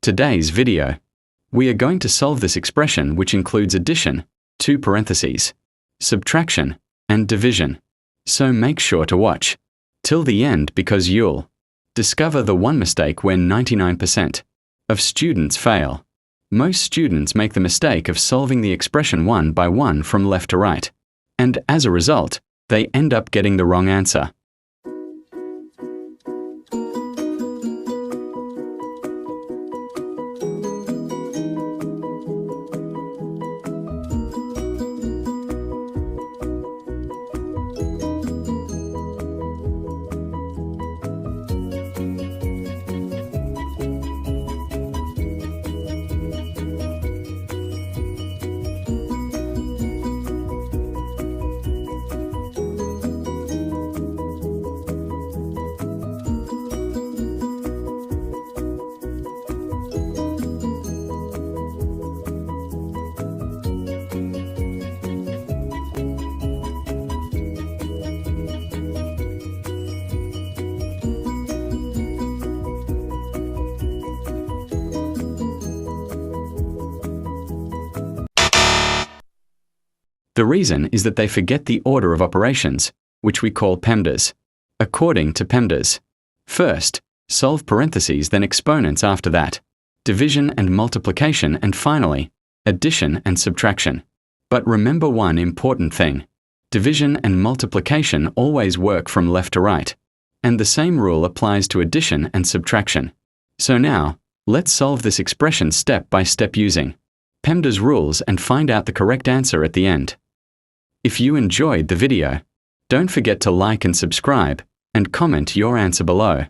Today's video, we are going to solve this expression, which includes addition, 2 parentheses, subtraction, and division. So make sure to watch till the end because you'll discover the one mistake where 99% of students fail. Most students make the mistake of solving the expression one by one from left to right, and as a result, they end up getting the wrong answer. The reason is that they forget the order of operations, which we call PEMDAS. According to PEMDAS, first, solve parentheses, then exponents after that, division and multiplication, and finally, addition and subtraction. But remember one important thing. Division and multiplication always work from left to right, and the same rule applies to addition and subtraction. So now, let's solve this expression step by step using PEMDAS rules and find out the correct answer at the end. If you enjoyed the video, don't forget to like and subscribe, and comment your answer below.